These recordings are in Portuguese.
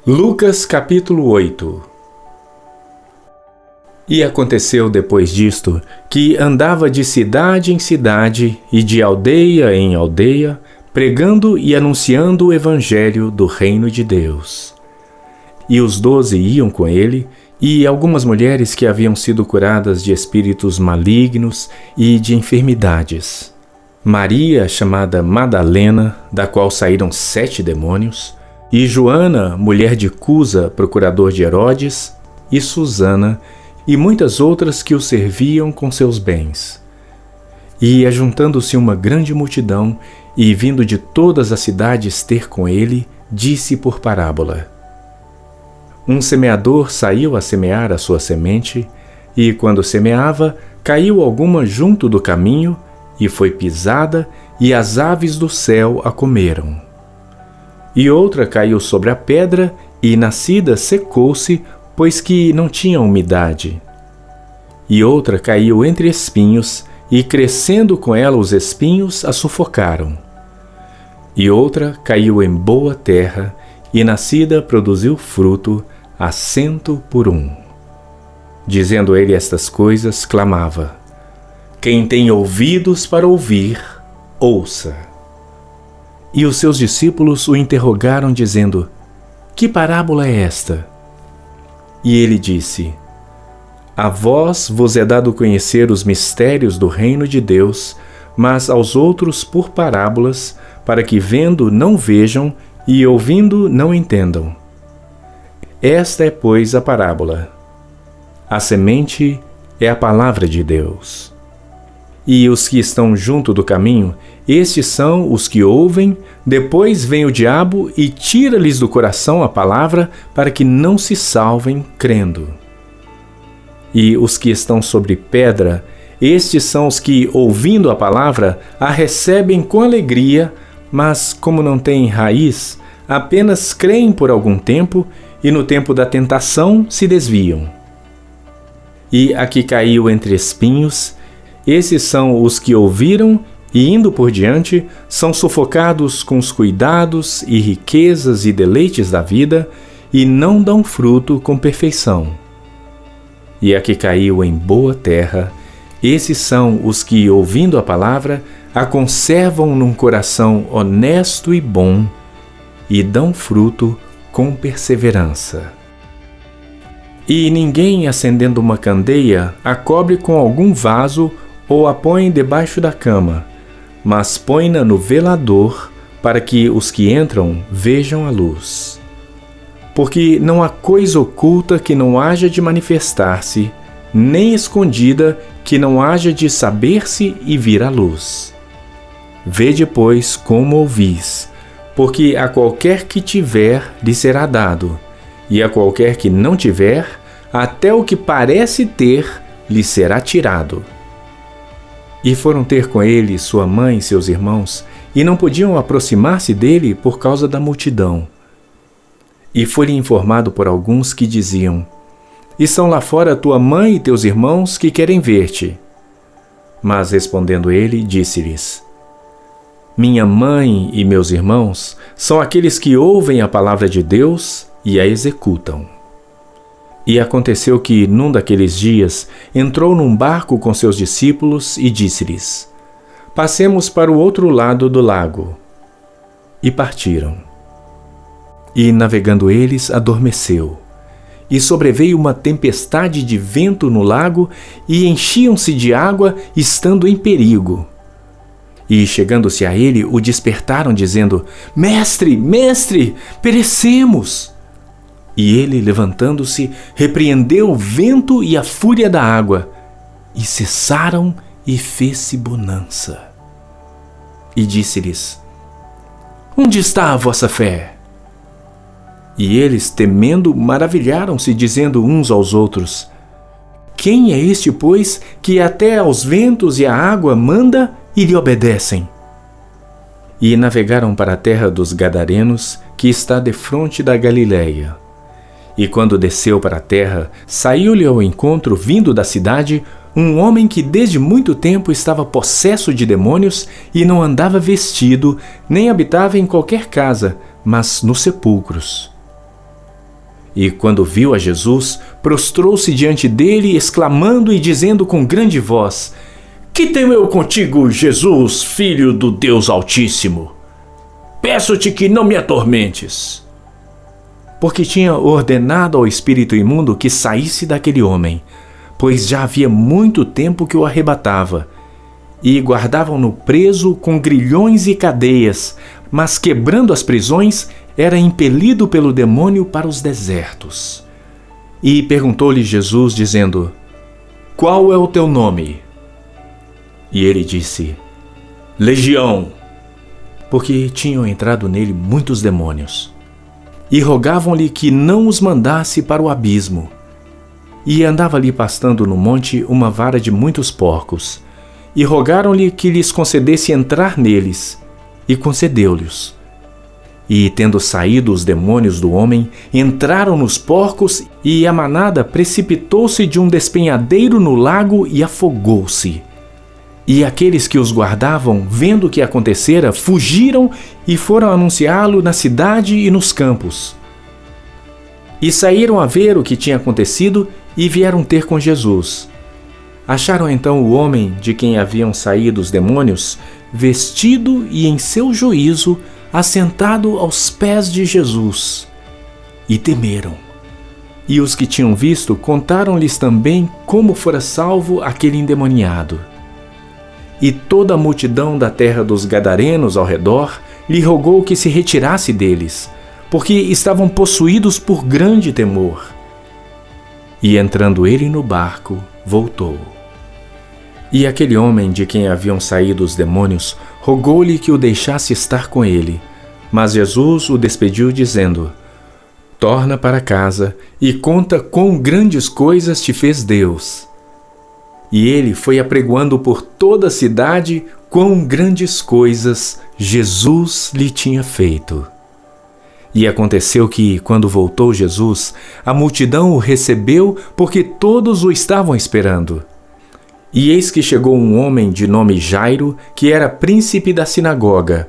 Lucas capítulo 8. E aconteceu depois disto, que andava de cidade em cidade e de aldeia em aldeia, pregando e anunciando o evangelho do reino de Deus. E os 12 iam com ele, e algumas mulheres que haviam sido curadas de espíritos malignos e de enfermidades. Maria, chamada Madalena, da qual saíram 7 demônios, e Joana, mulher de Cusa, procurador de Herodes, e Susana, e muitas outras que o serviam com seus bens. E ajuntando-se uma grande multidão, e vindo de todas as cidades ter com ele, disse por parábola: Um semeador saiu a semear a sua semente, e quando semeava, caiu alguma junto do caminho, e foi pisada, e as aves do céu a comeram. E outra caiu sobre a pedra, e nascida secou-se, pois que não tinha umidade. E outra caiu entre espinhos, e crescendo com ela os espinhos a sufocaram. E outra caiu em boa terra, e nascida produziu fruto, a 100 por 1. Dizendo ele estas coisas, clamava: Quem tem ouvidos para ouvir, ouça. E os seus discípulos o interrogaram, dizendo: Que parábola é esta? E ele disse: A vós vos é dado conhecer os mistérios do reino de Deus, mas aos outros por parábolas, para que vendo não vejam e ouvindo não entendam. Esta é, pois, a parábola. A semente é a palavra de Deus. E os que estão junto do caminho, estes são os que ouvem, depois vem o diabo e tira-lhes do coração a palavra, para que não se salvem crendo. E os que estão sobre pedra, estes são os que, ouvindo a palavra, a recebem com alegria, mas como não têm raiz, apenas creem por algum tempo, e no tempo da tentação se desviam. E a que caiu entre espinhos, esses são os que ouviram e, indo por diante, são sufocados com os cuidados e riquezas e deleites da vida e não dão fruto com perfeição. E a que caiu em boa terra, esses são os que, ouvindo a palavra, a conservam num coração honesto e bom e dão fruto com perseverança. E ninguém, acendendo uma candeia, a cobre com algum vaso ou a põe debaixo da cama, mas põe-na no velador, para que os que entram vejam a luz. Porque não há coisa oculta que não haja de manifestar-se, nem escondida que não haja de saber-se e vir à luz. Vede, pois, como ouvis, porque a qualquer que tiver lhe será dado, e a qualquer que não tiver, até o que parece ter lhe será tirado. E foram ter com ele sua mãe e seus irmãos, e não podiam aproximar-se dele por causa da multidão. E foi-lhe informado por alguns que diziam: Estão lá fora tua mãe e teus irmãos que querem ver-te. Mas respondendo ele, disse-lhes: Minha mãe e meus irmãos são aqueles que ouvem a palavra de Deus e a executam. E aconteceu que, num daqueles dias, entrou num barco com seus discípulos e disse-lhes: Passemos para o outro lado do lago. E partiram. E, navegando eles, adormeceu. E sobreveio uma tempestade de vento no lago, e enchiam-se de água, estando em perigo. E, chegando-se a ele, o despertaram, dizendo: Mestre, mestre, perecemos! E ele, levantando-se, repreendeu o vento e a fúria da água, e cessaram, e fez-se bonança. E disse-lhes: Onde está a vossa fé? E eles, temendo, maravilharam-se, dizendo uns aos outros: Quem é este, pois, que até aos ventos e à água manda e lhe obedecem? E navegaram para a terra dos Gadarenos, que está defronte da Galileia. E quando desceu para a terra, saiu-lhe ao encontro, vindo da cidade, um homem que desde muito tempo estava possesso de demônios e não andava vestido, nem habitava em qualquer casa, mas nos sepulcros. E quando viu a Jesus, prostrou-se diante dele, exclamando e dizendo com grande voz: Que tenho eu contigo, Jesus, Filho do Deus Altíssimo? Peço-te que não me atormentes. Porque tinha ordenado ao espírito imundo que saísse daquele homem, pois já havia muito tempo que o arrebatava, e guardavam-no preso com grilhões e cadeias, mas quebrando as prisões, era impelido pelo demônio para os desertos. E perguntou-lhe Jesus, dizendo: Qual é o teu nome? E ele disse: Legião, porque tinham entrado nele muitos demônios. E rogavam-lhe que não os mandasse para o abismo. E andava ali pastando no monte uma vara de muitos porcos. E rogaram-lhe que lhes concedesse entrar neles. E concedeu-lhes. E, tendo saído os demônios do homem, entraram nos porcos, e a manada precipitou-se de um despenhadeiro no lago e afogou-se. E aqueles que os guardavam, vendo o que acontecera, fugiram e foram anunciá-lo na cidade e nos campos. E saíram a ver o que tinha acontecido e vieram ter com Jesus. Acharam então o homem de quem haviam saído os demônios, vestido e em seu juízo, assentado aos pés de Jesus. E temeram. E os que tinham visto contaram-lhes também como fora salvo aquele endemoniado. E toda a multidão da terra dos Gadarenos ao redor lhe rogou que se retirasse deles, porque estavam possuídos por grande temor. E entrando ele no barco, voltou. E aquele homem de quem haviam saído os demônios rogou-lhe que o deixasse estar com ele. Mas Jesus o despediu, dizendo: Torna para casa e conta quão grandes coisas te fez Deus. E ele foi apregoando por toda a cidade quão grandes coisas Jesus lhe tinha feito. E aconteceu que, quando voltou Jesus, a multidão o recebeu, porque todos o estavam esperando. E eis que chegou um homem de nome Jairo, que era príncipe da sinagoga.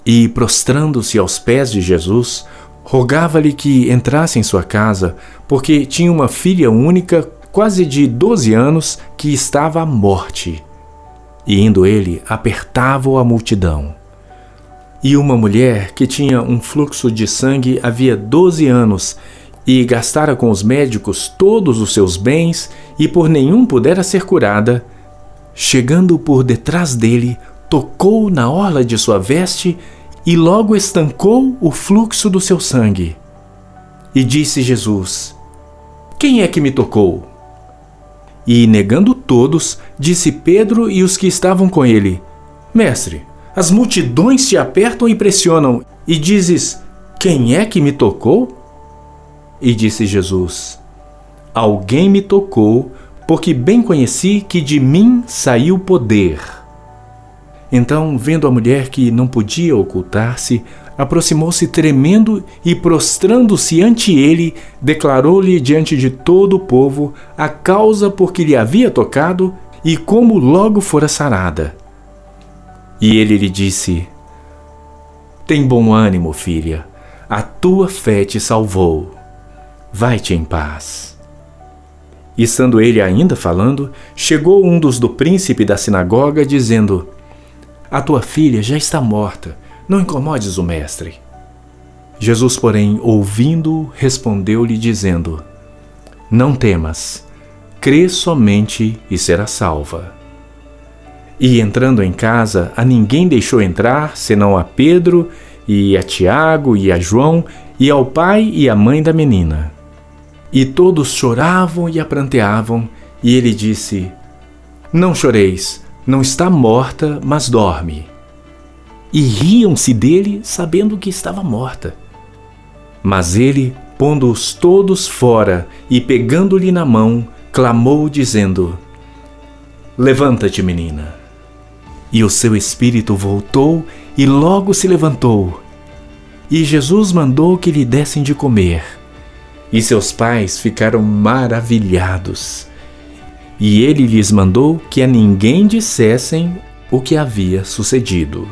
E, prostrando-se aos pés de Jesus, rogava-lhe que entrasse em sua casa, porque tinha uma filha única, quase de 12 anos, que estava à morte. E indo ele, apertava-o a multidão. E uma mulher que tinha um fluxo de sangue havia 12 anos, e gastara com os médicos todos os seus bens, e por nenhum pudera ser curada, chegando por detrás dele, tocou na orla de sua veste, e logo estancou o fluxo do seu sangue. E disse Jesus: Quem é que me tocou? E, negando todos, disse Pedro e os que estavam com ele: Mestre, as multidões te apertam e pressionam, e dizes: Quem é que me tocou? E disse Jesus: Alguém me tocou, porque bem conheci que de mim saiu poder. Então, vendo a mulher que não podia ocultar-se, aproximou-se tremendo e, prostrando-se ante ele, declarou-lhe diante de todo o povo a causa por que lhe havia tocado e como logo fora sarada. E ele lhe disse: Tem bom ânimo, filha, a tua fé te salvou. Vai-te em paz. E estando ele ainda falando, chegou um dos do príncipe da sinagoga, dizendo: A tua filha já está morta. Não incomodes o mestre. Jesus, porém, ouvindo-o, respondeu-lhe, dizendo: Não temas, crê somente e será salva. E entrando em casa, a ninguém deixou entrar, senão a Pedro, e a Tiago, e a João, e ao pai e à mãe da menina. E todos choravam e a pranteavam, e ele disse: Não choreis, não está morta, mas dorme. E riam-se dele, sabendo que estava morta. Mas ele, pondo-os todos fora e pegando-lhe na mão, clamou, dizendo: Levanta-te, menina. E o seu espírito voltou e logo se levantou. E Jesus mandou que lhe dessem de comer. E seus pais ficaram maravilhados. E ele lhes mandou que a ninguém dissessem o que havia sucedido.